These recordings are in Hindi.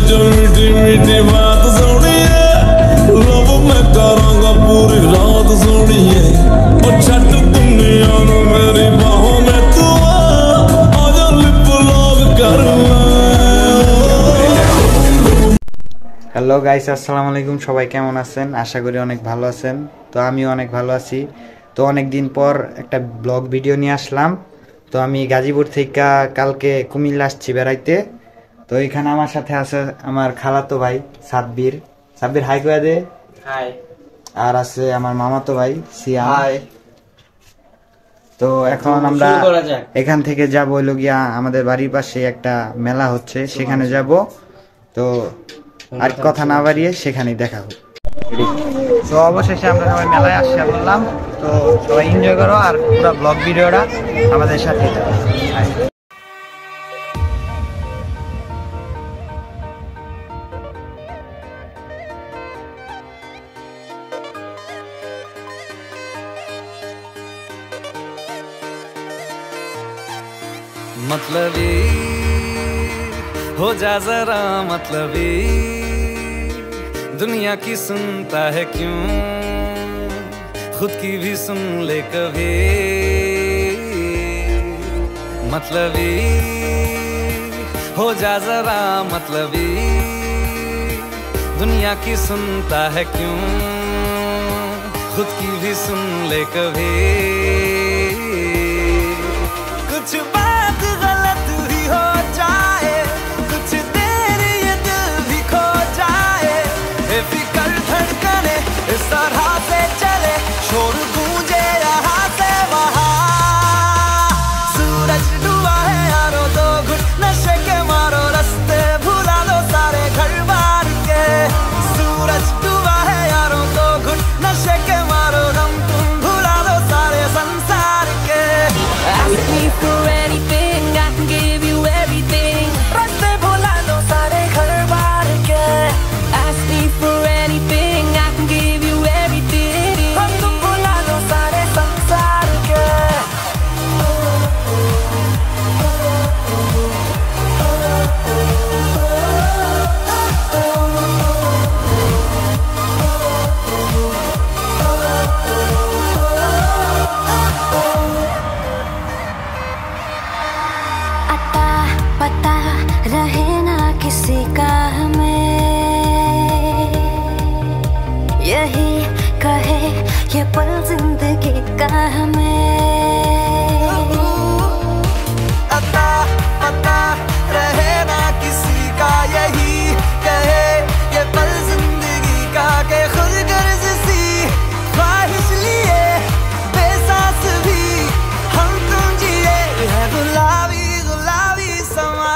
जो मीठी मीठी बात सुनिए लव मैं करांगा पूरी रात सुनिए और छट दुनिया नु मेरी बाहों में तू आजा लिप लॉक कर হ্যালো গাইস, আসসালামু আলাইকুম। সবাই কেমন আছেন? আশা করি অনেক ভালো আছেন। তো আমিও অনেক ভালো আছি। তো অনেক দিন পর একটা ব্লগ ভিডিও নিয়ে আসলাম। তো আমি গাজীপুর থেকে কালকে কুমিল্লা আসছি বেড়াইতে। তো এখানে আমার সাথে আছে আমার খালাতো ভাই সাব্বির। সাব্বির হাই করে দে। হাই। আর আছে আমার মামাতো ভাই সিয়াম। হাই। তো এখন আমরা এখান থেকে যাব হইলো গিয়া আমাদের বাড়ির পাশে একটা মেলা হচ্ছে, সেখানে যাব। তো আর কথা না বাড়িয়ে সেখানেই দেখা হবে। তো অবশেষে আমরা সবাই মেলায় আসতে বললাম। তো সবাই এনজয় করো আর পুরো ব্লগ ভিডিওটা আমাদের সাথে যাও। मतलबी हो जा जरा, मतलबी दुनिया की सुनता है क्यों, खुद की भी सुन ले कभी। मतलबी हो जा जरा, मतलबी दुनिया की सुनता है क्यों, खुद की भी सुन ले कभी। कुछ बात गलत भी हो जाए, कुछ देर ये दिल भी खो जाए, बेफिक्र धड़कने इस तरह से चले, शोर गूंजे यहाँ से वहाँ। सूरज डूबा है यारो, दो घुट नशे के मारो, रास्ते भुला दो सारे घर बार के। सूरज डूबा है यारो, दो घुट नशे के मारो, गम तुम भुला दो सारे संसार के। Ask me for anything, I can give you everything. रास्ते भुला दो सारे घर बार के। Ask me for anything, I can give you everything. हम तुम भुला दो सारे संसार के। अता पता रहे ना किसी का हमें, यही कहे ये पल जिंदगी का हमें। अता पता रहे ना किसी का, यही कहे ये पल जिंदगी का, के खुद गर्ज सी ख्वाहिश लिए बेसास भी हम तुम जिए है गुलाबी गुलाबी समा।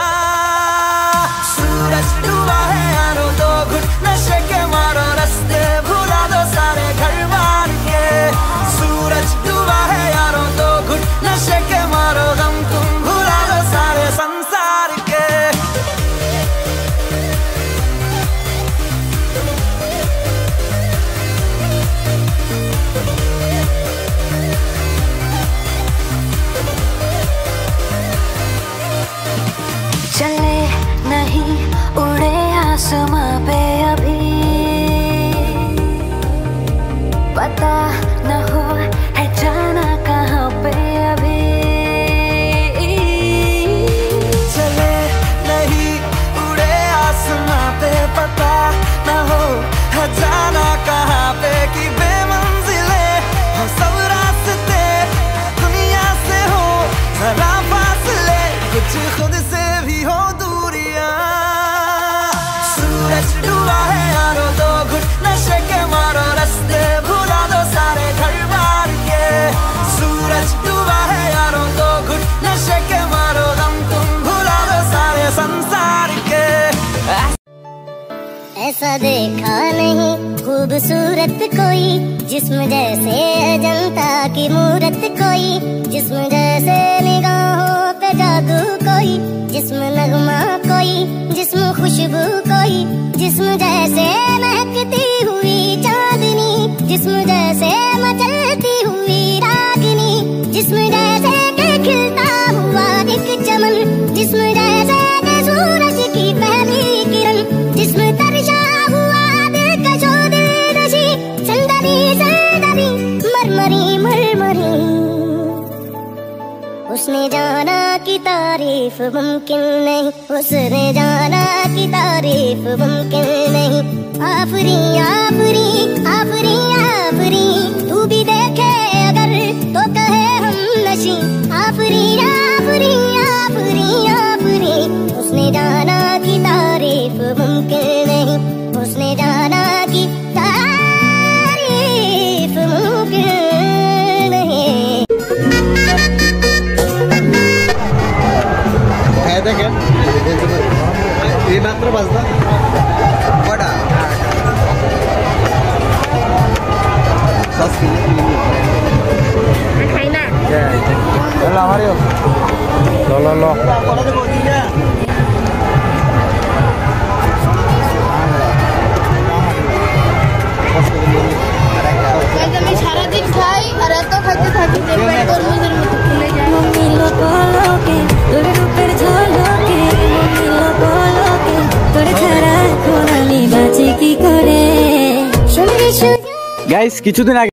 सूरज डूबा है यारो, दो घुट नशे के मारो, रास्ते भुला दो सारे घर बार के। सूरज डूबा है यारो, दो घुट नशे के मारो, गम तुम भुला दो सारे संसार के। चले नहीं उड़े आसमां पे अभी, पता न हो है जाना कहाँ पे अभी। चले नहीं उड़े आसमां पे, पता न हो है जाना कहाँ पे, कि बेमंजिले हो सब रास्ते, दुनिया से हो जरा फासले, कुछ खुद से भी हो दूरियां। सूरज डूबा है यारो, दो घुट नशे के मारो, रास्ते भुला दो सारे घर बार के। सूरज डूबा है यारो, दो घुट नशे के मारो, गम तुम भुला दो सारे संसार के। ऐसा देखा नहीं खूबसूरत कोई, जिस्म जैसे अजंता की मूरत कोई, जिस्म जैसे निगाहों पे जादू कोई, जिस्म नगमा कोई, जिस्म खुशबू कोई, जिस्म जैसे महकती हुई चांदनी, जिस्म जैसे मचलती हुई रागिनी, जिस्म जैसे के खिलता हुआ एक चमन, जिस्म जैसे के सूरज की पहली किरण, मुमकिन नहीं, उसने जाना कि तारीफ मुमकिन नहीं। आफरी आफरी आफरी आफरी, तू भी देखे अगर तो कहे हम नशी। आफरी आफरी आफरी आफरी, उसने जाना कि तारीफ मुमकिन नहीं, उसने जाना कि तारीफ मुमकिन नहीं। দেখেন এই মাত্র বাজনা কটা 10 মিনিট খাই না চলো আমারও লো লো আমি সারাদিন খাই আর এত খাইতে থাকি যে পেট তরমুজের মতো ফুলে যায়। মমিলো পলকে তোর রূপের ঝলকে, মমিলো পলকে তোর ছাড়া এখন আমি বাঁচি কি করে। গাইস কিছুদিন আগে